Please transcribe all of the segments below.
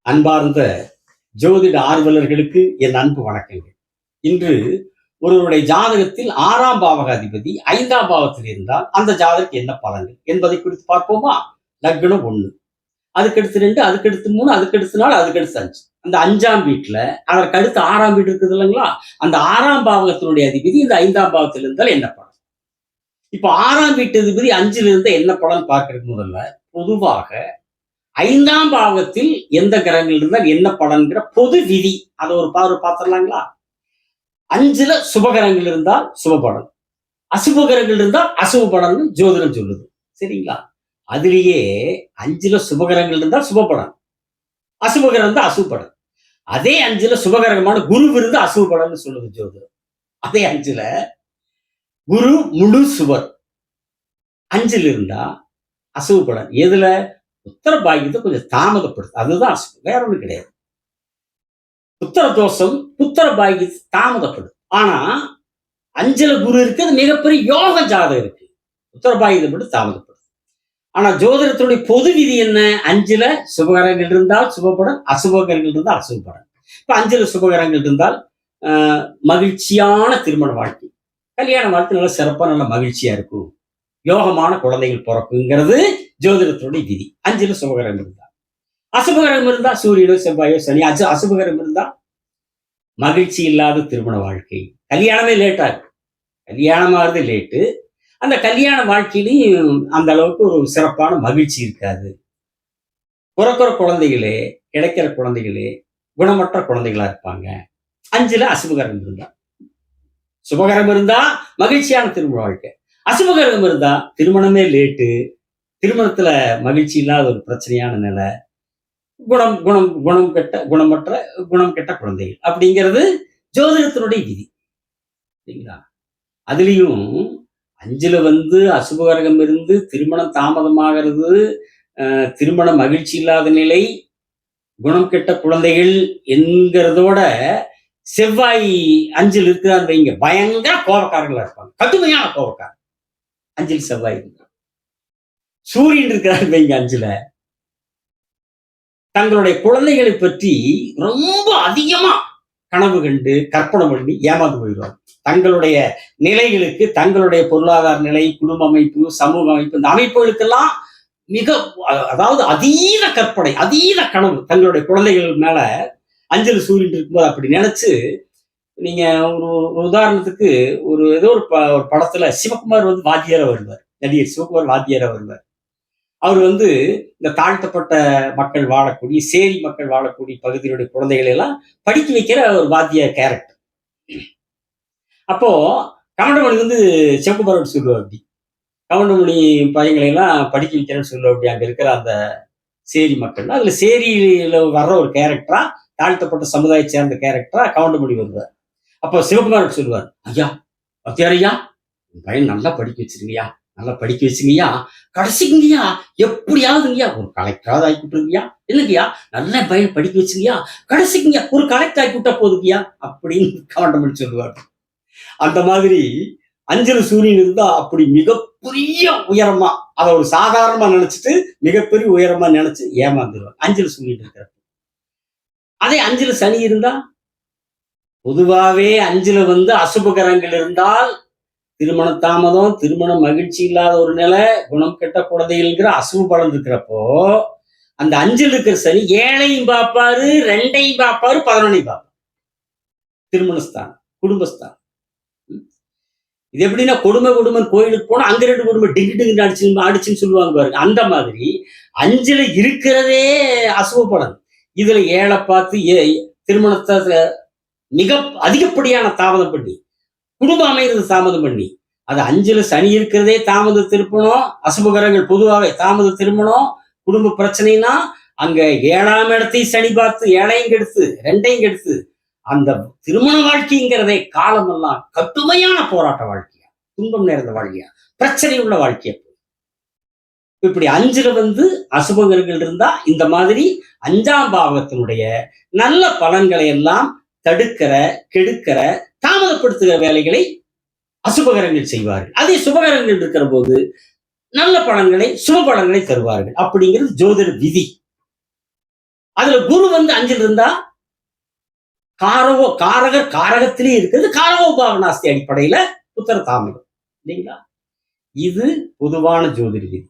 அன்பார்ந்த ஜோதிட ஆர்வலர்களுக்கு என் அன்பு வணக்கங்கள். இன்று ஒருவருடைய ஜாதகத்தில் 6ஆம் பாவக அதிபதி 5ஆம் பாவத்தில் இருந்தால் அந்த ஜாதகத்துக்கு என்ன பலன்கள் என்பதை குறித்து பார்ப்போமா? லக்னம் 1, அதுக்கடுத்து 2, அதுக்கடுத்து 3, அதுக்கடுத்து 4, அதுக்கடுத்து 5. அந்த 5ஆம் வீட்டுல அதற்கு அடுத்து 6ஆம் வீடு இருக்குது இல்லைங்களா? அந்த 6ஆம் பாவகத்தினுடைய அதிபதி இந்த 5ஆம் பாவத்தில் இருந்தால் என்ன பலன்? இப்ப 6ஆம் வீட்டு அதிபதி 5ல் இருந்த என்ன பலன் பார்க்கறதுக்கு முதல்ல பொதுவாக 5ஆம் பாவத்தில் எந்த கிரகங்கள் இருந்தால் என்ன பலன்கிற பொது விதி அதை ஒரு பார்வை பார்த்துடலாங்களா? 5ல சுபகிரகங்கள் இருந்தால் சுபபலன், அசுப கிரகங்கள் இருந்தால் அசுப பலன் ஜோதிடம் சொல்லுது. சரிங்களா? அதுலேயே 5ல சுபகிரகங்கள் இருந்தால் சுபபலன், அசுபகிரகம் இருந்தால் அசுப பலன். அதே 5ல சுபகிரகமான குரு இருந்து அசுப பலன் சொல்லுது ஜோதிடம். அதே 5ல குரு முழு சுவர் 5ல் இருந்தா அசுப பலன். எதுல? புத்திர பாக்கியத்தை கொஞ்சம் தாமதப்படுது, அதுதான் அசுபம், வேற ஒண்ணு கிடையாது. புத்திர தோஷம் புத்திர பாக்கியத்தை தாமதப்படுது. ஆனா 5ல குரு இருக்கு, அது மிகப்பெரிய யோக ஜாதகம் இருக்கு, புத்திர பாக்கியத்தை மட்டும் தாமதப்படுது. ஆனா ஜோதிடத்துடைய பொது விதி என்ன? 5ல சுபகரங்கள் இருந்தால் சுபப்படன், அசுபகரங்கள் இருந்தால் அசுபப்படன். இப்ப 5ல சுபகரங்கள் இருந்தால் மகிழ்ச்சியான திருமண வாழ்க்கை, கல்யாண வாழ்க்கை நல்ல சிறப்பா நல்ல மகிழ்ச்சியா இருக்கும், யோகமான குழந்தைகள் பிறக்குங்கிறது ஜோதிடத்துடைய விதி. 5ல சுபகிரகம் இருந்தா. அசுபகிரகம் இருந்தா சூரியனோ செவ்வாயோ சனி, அசுபகிரகம் இருந்தா மகிழ்ச்சி இல்லாத திருமண வாழ்க்கை, கல்யாணமே லேட்டா இருக்கு, கல்யாணமாகிறது லேட்டு, அந்த கல்யாண வாழ்க்கையிலையும் அந்த அளவுக்கு ஒரு சிறப்பான மகிழ்ச்சி இருக்காது. பிறக்கிற குழந்தைகளே, கிடைக்கிற குழந்தைகளே குணமற்ற குழந்தைகளா இருப்பாங்க. 5ல அசுபகிரகம் இருந்தா. சுபகிரகம் இருந்தா மகிழ்ச்சியான திருமண வாழ்க்கை, அசுபகிரகம் இருந்தா திருமணமே லேட்டு, திருமணத்துல மகிழ்ச்சி இல்லாத ஒரு பிரச்சனையான நிலை, குணமற்ற குணம் கெட்ட குழந்தைகள் அப்படிங்கிறது ஜோதிடத்தினுடைய விதி. சரிங்களா? அதுலயும் 5ல அசுபகிரகம் இருந்து திருமணம் தாமதமாகிறது, திருமண மகிழ்ச்சி இல்லாத நிலை, குணம் கெட்ட குழந்தைகள் என்கிறதோட செவ்வாய் 5ல் இருக்கிறார் வைங்க, பயங்கர கோபக்காரங்களா இருப்பாங்க, கடுமையான கோபக்காரர். 5ல் செவ்வாய் இருக்கிறார். சூரியன் இருக்கிறார் வைங்க 5ல, தங்களுடைய குழந்தைகளை பற்றி ரொம்ப அதிகமா கனவு கண்டு கற்பனை பண்ணி ஏமாந்து போயிடுவாங்க. தங்களுடைய நிலைகளுக்கு, தங்களுடைய பொருளாதார நிலை, குடும்ப அமைப்பு, சமூக அமைப்பு, இந்த அமைப்புகளுக்கெல்லாம் மிக, அதாவது அதீத கற்பனை, அதீத கனவு தங்களுடைய குழந்தைகள் மேல 5ல் சூரியன் இருக்கும்போது அப்படி நினைச்சு. நீங்க ஒரு உதாரணத்துக்கு ஏதோ ஒரு படத்துல சிவகுமார் வாத்தியாரா வருவார், நடிகர் சிவகுமார் வாத்தியாரா வருவார். அவர் இந்த தாழ்த்தப்பட்ட மக்கள் வாழக்கூடிய, சேரி மக்கள் வாழக்கூடிய பகுதியினுடைய குழந்தைகளை எல்லாம் படிக்க வைக்கிற ஒரு வாத்தியார் கேரக்டர். அப்போ கவுண்டமணி சிவகுமாரோட சொல்லுவார், அப்படி கவுண்டமணி பையங்களை எல்லாம் படிக்க வைக்கிறேன்னு சொல்லுவார். அப்படி அங்க இருக்கிற அந்த சேரி மக்கள், அதுல சேரியில வர்ற ஒரு கேரக்டரா, தாழ்த்தப்பட்ட சமுதாயத்தை சேர்ந்த கேரக்டரா கவுண்டமணி வருவார். அப்போ சிவகுமாரோட சொல்லுவார், ஐயா வாத்தியார் ஐயா, பையன் நல்லா படிக்க வச்சிருங்கய்யா, நல்லா படிக்க வச்சுங்கய்யா, கடைசிங்கய்யா எப்படியாவதுங்கய்யா ஒரு கலெக்டராவது ஆக்கி விட்டுருங்கய்யா, இல்லைங்கய்யா நல்ல பையன் படிக்க வச்சுங்கய்யா, கடைசிங்கய்யா ஒரு கலெக்டர் ஆக்கி விட்டா போதுங்கய்யா அப்படின்னு கவண்டமணி சொல்லுவார். அந்த மாதிரி 5ல் சூரியன் இருந்தா அப்படி மிகப்பெரிய உயரமா, அதை ஒரு சாதாரணமா நினைச்சிட்டு மிகப்பெரிய உயரமா நினைச்சு ஏமாந்துருவார் 5ல் சூரியன் இருக்கிற. அதே 5ல் சனி இருந்தா, பொதுவாவே 5ல் அசுபகிரகங்கள் இருந்தால் திருமண தாமதம், திருமண மகிழ்ச்சி இல்லாத ஒரு நிலை, குணம் கெட்ட குழந்தைகள்ங்கிற அசுப பலன் இருக்கிறப்போ, அந்த 5ல் இருக்கிற சனி 7ஐயும் பார்ப்பாரு, 2ஐயும் பார்ப்பாரு, 11ஐயும் பார்ப்பாரு. திருமணஸ்தானம், குடும்பஸ்தானம். இது எப்படின்னா கொடுமை கோயிலுக்கு போனா அங்க 2 கொடுமை டிங்கு டிங்கு அடிச்சுன்னு சொல்லுவாங்க பாருங்க. அந்த மாதிரி 5ல் இருக்கிறதே அசுப பலன். இதுல 7ஐ பார்த்து திருமணத்தை மிக அதிகப்படியான தாமதம் பண்ணி, குடும்பம் அமைகிறது தாமதம் பண்ணி, அது 5ல் சனி இருக்கிறதே தாமத திருப்பணம், அசுபகிரகங்கள் பொதுவாகவே தாமத திருமணம், குடும்ப பிரச்சனைனா அங்க 7ஆம் இடத்தையும் சனி பார்த்து 7ஐயும் கெடுத்து 2ஐயும் கெடுத்து, அந்த திருமண வாழ்க்கைங்கிறதே காலமெல்லாம் கடுமையான போராட்ட வாழ்க்கையா, துன்பம் நிறைந்த வாழ்க்கையா, பிரச்சனை உள்ள வாழ்க்கையா. இப்படி 5ல் அசுபகிரகங்கள் இருந்தா இந்த மாதிரி 5ஆம் பாவத்தினுடைய நல்ல பலன்களை எல்லாம் தடுக்கிற, கெடுக்கிற, தாமதப்படுத்துகிற வேலைகளை அசுபகிரகங்கள் செய்வார்கள். அதே சுபகிரகங்கள் இருக்கிற போது நல்ல பலன்களை, சுப பலன்களை தருவார்கள். அப்படிங்கிறது ஜோதிட விதி. அதுல குரு வந்து 5ல் இருந்தா காரகர் காரகத்திலே இருக்கிறது காரகோபாவனாஸ்தி அடிப்படையில புத்திர தாமதம் இல்லைங்களா? இது பொதுவான ஜோதிட விதி.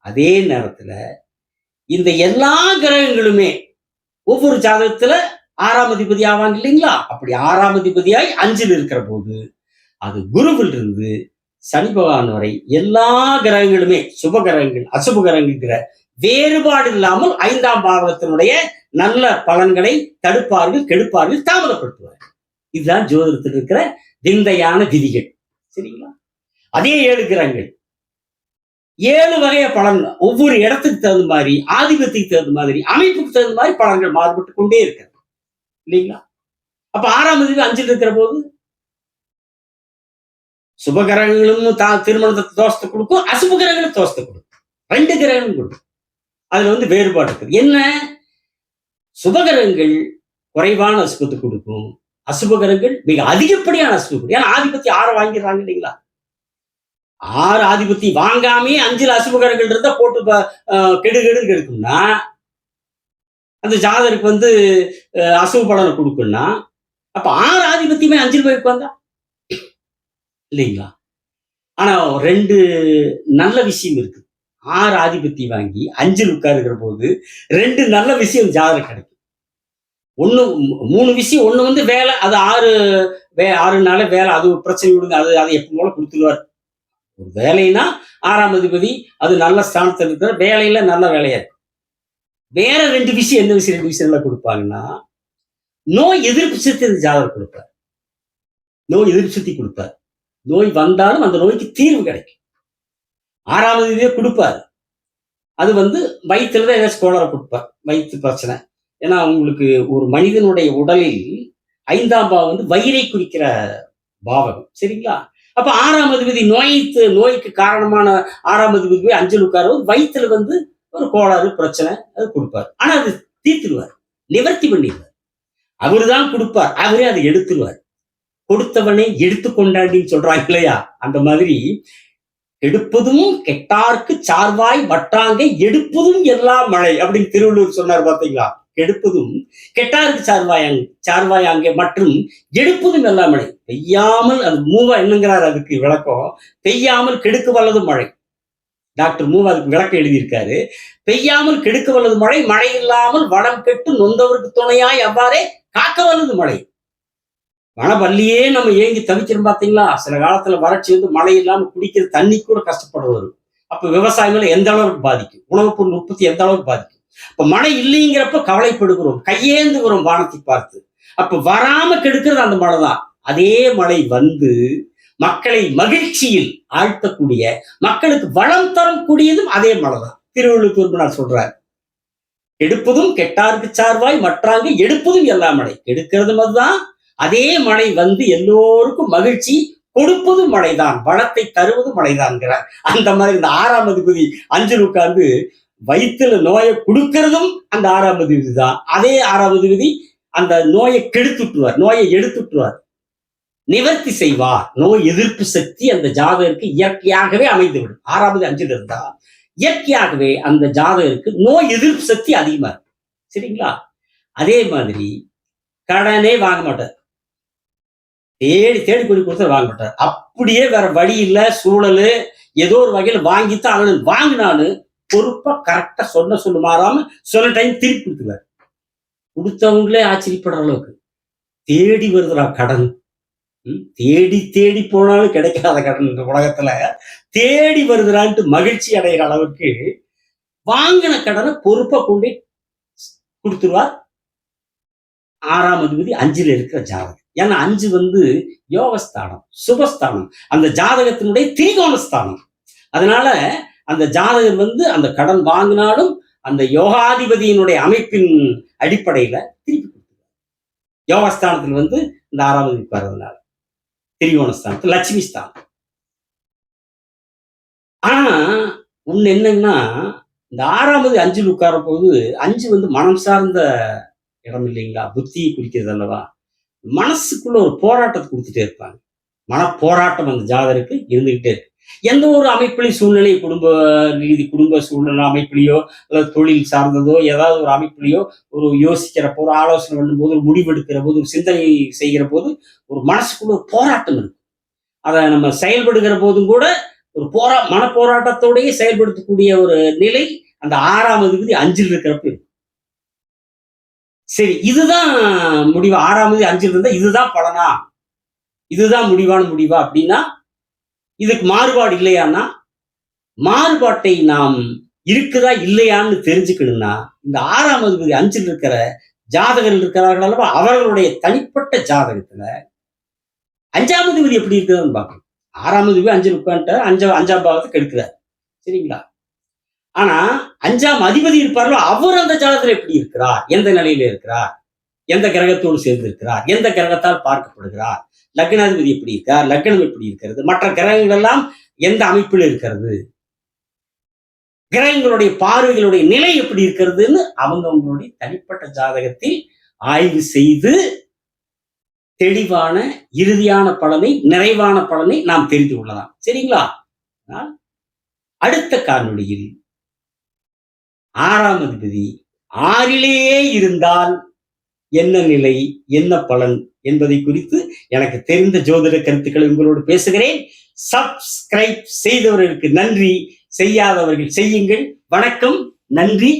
அதே நேரத்துல இந்த எல்லா கிரகங்களுமே ஒவ்வொரு ஜாதகத்துல 6ஆம் அதிபதி ஆவாங்க இல்லைங்களா? அப்படி 6ஆம் அதிபதியாய் 5ல் இருக்கிற போது அது குருவில் இருந்து சனி பகவான் வரை எல்லா கிரகங்களுமே சுப கிரகங்கள் அசுப கிரகங்கள் வேறுபாடு இல்லாமல் 5ஆம் பாவத்தினுடைய நல்ல பலன்களை தடுப்பார்கள், கெடுப்பார்கள், தாமதப்படுத்துவார்கள். இதுதான் ஜோதிடத்தில் இருக்கிற விந்தையான விதிகள். சரிங்களா? அதே 7 கிரகங்கள் 7 வகைய பலன் ஒவ்வொரு இடத்துக்கு தகுந்த மாதிரி, ஆதிபத்தியத்துக்கு தகுந்த மாதிரி, அமைப்புக்கு தகுந்த மாதிரி பலன்கள் மாறுபட்டு கொண்டே இருக்கிறது இல்லைங்களா? அப்ப 6ஆம் அதிபதி 5ல் இருக்கிற போது சுபகிரகங்களும் திருமணத்தை தோஷத்தை கொடுக்கும், அசுப கிரகங்களும் தோஷத்தை கொடுக்கும். 2 கிரகங்களும் கொடுக்கும். அதுல வந்து வேறுபாடு இருக்குது. என்ன? சுபகிரகங்கள் குறைவான அசுபத்தை கொடுக்கும், அசுபகிரகங்கள் மிக அதிகப்படியான அசுபம். ஏன்னா ஆதிபத்தி 6 வாங்கிடுறாங்க இல்லைங்களா? 6 ஆதிபத்தி வாங்காமே 5ல் அசுபகிரகங்கள் இருந்தா போட்டு கெடுகெடு கெடுக்கும்னா அந்த ஜாதகருக்கு வந்து அசுப பலனை கொடுக்கும்னா அப்ப 6 ஆதிபத்தியமே 5ல் போய் உட்கார்ந்தா இல்லைங்களா? ஆனா 2 நல்ல விஷயம் இருக்கு. 6 ஆதிபத்தி வாங்கி 5ல் உட்காருகிற போது 2 நல்ல விஷயம் ஜாதகம் கிடைக்கும். 3 விஷயம். ஒண்ணு வந்து வேலை, அது 6 நாள வேலை, அது பிரச்சனை விடுங்க, அதை எப்ப போல கொடுத்துருவார். ஒரு வேலைன்னா 6ஆம் அதிபதி அது நல்ல ஸ்தானத்தில் இருக்கிற வேலையில நல்ல வேலையா இருக்கு. வேற 2 விஷயம், என்ன விஷயம் 2 விஷயம் எல்லாம் கொடுப்பாங்கன்னா, நோய் எதிர்ப்பு சக்தி அந்த ஜாதகம் கொடுப்பார். நோய் எதிர்ப்பு சக்தி கொடுப்பார். நோய் வந்தாலும் அந்த நோய்க்கு தீர்வு கிடைக்கும். 6ஆம் அதிபதியே கொடுப்பார். அது வந்து வயிற்றுல தான் ஏதாச்சும் கோளாறு கொடுப்பார், வயிற்று பிரச்சனை. ஏன்னா உங்களுக்கு ஒரு மனிதனுடைய உடலில் 5ஆம் பாவம் வந்து வயிறை குறிக்கிற பாவகம். சரிங்களா? அப்ப 6ஆம் அதிபதி நோய்க்கு காரணமான 6ஆம் அதிபதி போய் 5ல் உட்கார வயிற்றுல வந்து ஒரு கோளாறு பிரச்சனை அது கொடுப்பார். ஆனா அது தீர்த்துருவார், நிவர்த்தி பண்ணிடுவார். அவரு தான் கொடுப்பார், அவரே அதை எடுத்துருவார். கொடுத்தவனே எடுத்து கொண்டாண்டின்னு சொல்றாங்க இல்லையா? அந்த மாதிரி எடுப்பதும் கெட்டார்க்கு சார்வாய் வட்டாங்க எடுப்பதும் எல்லாம் மழை அப்படின்னு திருவள்ளுவர் சொன்னார் பாத்தீங்களா? எடுப்பதும் கெட்டாருக்கு சார்வாயாங்க மற்றும் எடுப்பதும் எல்லாம் மழை. பெய்யாமல், அது மூவா என்னங்கிறார் அதுக்கு விளக்கம், பெய்யாமல் கெடுக்க வல்லது மழை. டாக்டர் மூவா அதுக்கு விளக்கம் எழுதியிருக்காரு. பெய்யாமல் கெடுக்க வல்லது மழை, மழை இல்லாமல் வளம் கெட்டு நொந்தவருக்கு துணையாய் அவ்வாறே காக்க வல்லது மழை. மழைவல்லியே நம்ம ஏங்கி தவிக்கிறோம் பாத்தீங்களா? சில காலத்துல வறட்சி வந்து மழை இல்லாம குடிக்கிற தண்ணி கூட கஷ்டப்படுவாரு. அப்ப விவசாயங்கள எந்த அளவுக்கு பாதிக்கும், உணவுப் பொருள் உற்பத்தி எந்த அளவுக்கு பாதிக்கும். இப்ப மழை இல்லைங்கிறப்ப கவலைப்படுகிறோம், கையேந்துகிறோம் வானத்தை பார்த்து. அப்ப வராம கெடுக்கிறது அந்த மழை தான். அதே மழை வந்து மக்களை மகிழ்ச்சியில் ஆழ்த்தக்கூடிய, மக்களுக்கு வளம் தரக்கூடியதும் அதே மழை தான். திருவள்ளுவர் சொல்றாரு, எடுப்பதும் கெட்டாருக்கு சார்வாய் மற்றாங்க எடுப்பதும் எல்லா மழை. எடுக்கிறது அதுதான். அதே மழை வந்து எல்லோருக்கும் மகிழ்ச்சி கொடுப்பதும் மழைதான், வளத்தை தருவதும் மழைதான்ங்கிறார். அந்த மாதிரி இந்த 6ஆம் அதிபதி 5ல் உட்கார்ந்து வயிற்றுல நோயை கொடுக்கறதும் அந்த 6ஆம் அதிபதி தான். அதே 6ஆம் அதிபதி அந்த நோயை கெடுத்துட்டுருவார், நோயை எடுத்துட்டுருவார், நிவர்த்தி செய்வார். நோய் எதிர்ப்பு சக்தி அந்த ஜாதகருக்கு இயற்கையாகவே அமைந்துவிடும். 6ஆவது 5ல் இருந்தா இயற்கையாகவே அந்த ஜாதகருக்கு நோய் எதிர்ப்பு சக்தி அதிகமா இருக்கு. சரிங்களா? அதே மாதிரி கடனே வாங்க மாட்டார், தேடி தேடி கொண்டு கொடுத்தா வாங்க மாட்டார். அப்படியே வேற வழி இல்லை, சூழல் ஏதோ ஒரு வகையில வாங்கித்தான் அவனு வாங்கினான்னு பொறுப்பா கரெக்டா சொல்லு மாறாம சொன்ன டைம் திருப்பி கொடுத்துருவார். கொடுத்தவங்களே ஆச்சரியப்படுற அளவுக்கு தேடி வருதுடா கடன். தேடி தேடி போனாலும் கிடைக்காத கடன் இந்த உலகத்துல தேடி வருதுடான்ட்டு மகிழ்ச்சி அடைகிற அளவுக்கு வாங்கின கடனை பொறுப்பா கொண்டு கொடுத்துருவார். 6ஆம் அதிபதி 5ல் இருக்கிற ஜாதகம். ஏன்னா 5 வந்து யோகஸ்தானம், சுபஸ்தானம், அந்த ஜாதகத்தினுடைய திரிகோணஸ்தானம். அதனால அந்த ஜாதகர் வந்து அந்த கடன் வாங்கினாலும் அந்த யோகாதிபதியினுடைய அமைப்பின் அடிப்படையில திருப்பி கொடுத்துருவார். யோகஸ்தானத்தில் வந்து இந்த 6ஆம் அதிபதி வர்றதுனால திரிகோணஸ்தானத்தில் லட்சுமி ஸ்தானம். ஆனா ஒண்ணு என்னன்னா, இந்த 6ஆம் அதிபதி 5ல் உட்கார போது 5 வந்து மனம் சார்ந்த இடம் இல்லைங்களா? புத்தியை குறிக்கிறது அல்லவா? மனசுக்குள்ள ஒரு போராட்டத்தை கொடுத்துட்டே இருப்பாங்க. மன போராட்டம் அந்த ஜாதகருக்கு இருந்துகிட்டே இருக்கு. எந்த ஒரு அமைப்பிலையும் சூழ்நிலை, குடும்ப ரீதி, குடும்ப சூழ்நிலை அமைப்பிலேயோ அல்லது தொழில் சார்ந்ததோ ஏதாவது ஒரு அமைப்பிலேயோ ஒரு யோசிக்கிறப்போ, ஒரு ஆலோசனை பண்ணும்போது, ஒரு முடிவெடுக்கிற போது, ஒரு சிந்தனை செய்கிற போது, ஒரு மனசுக்குள்ள ஒரு போராட்டம் இருக்கும். அதை நம்ம செயல்படுகிற போதும் கூட ஒரு மன போராட்டத்தோடயே செயல்படுத்தக்கூடிய ஒரு நிலை அந்த 6ஆம் அதிபதி 5ல் இருக்கிறப்ப இருக்கும். சரி, இதுதான் முடிவு. 6ஆம் அதிபதி 5ல் இருந்தா இதுதான் பலனா, இதுதான் முடிவான முடிவா அப்படின்னா, இதுக்கு மாறுபாடு இல்லையான்னா, மாறுபாட்டை நாம் இருக்குதா இல்லையான்னு தெரிஞ்சுக்கணும்னா, இந்த 6ஆம் அதிபதி 5ல் இருக்கிற ஜாதகர்கள் இருக்கிறார்கள் அல்லவா, அவர்களுடைய தனிப்பட்ட ஜாதகத்துல 5ஆம் அதிபதி எப்படி இருக்குதுன்னு பார்க்கணும். 6ஆம் அதிபதி 5ல் உட்கார்ந்துட்டார், 5ஆம் பாவத்தை கெடுக்கிறார். சரிங்களா? ஆனா 5ஆம் அதிபதி இருப்பார்களோ, அவர் அந்த ஜாதகத்துல எப்படி இருக்கிறார்? எந்த நிலையில இருக்கிறார்? எந்த கிரகத்தோடு சேர்ந்திருக்கிறார்? எந்த கிரகத்தால் பார்க்கப்படுகிறார்? லக்னாதிபதி எப்படி இருக்கார்? லக்னம் எப்படி இருக்கிறது? மற்ற கிரகங்கள் எல்லாம் எந்த அமைப்பில் இருக்கிறது? கிரகங்களுடைய பார்வைகளுடைய நிலை எப்படி இருக்கிறதுன்னு அவங்களுடைய தனிப்பட்ட ஜாதகத்தில் ஆய்வு செய்து தெளிவான இறுதியான பலனை, நிறைவான பலனை நாம் தெரிந்து கொள்ளலாம். சரிங்களா? அடுத்த காணொளியில் 6ஆம் அதிபதி 6லேயே இருந்தால் என்ன நிலை, என்ன பலன் என்பதை குறித்து எனக்கு தெரிந்த ஜோதிட கருத்துக்களை உங்களோடு பேசுகிறேன். சப்ஸ்கிரைப் செய்தவர்களுக்கு நன்றி, செய்யாதவர்கள் செய்யுங்கள். வணக்கம், நன்றி.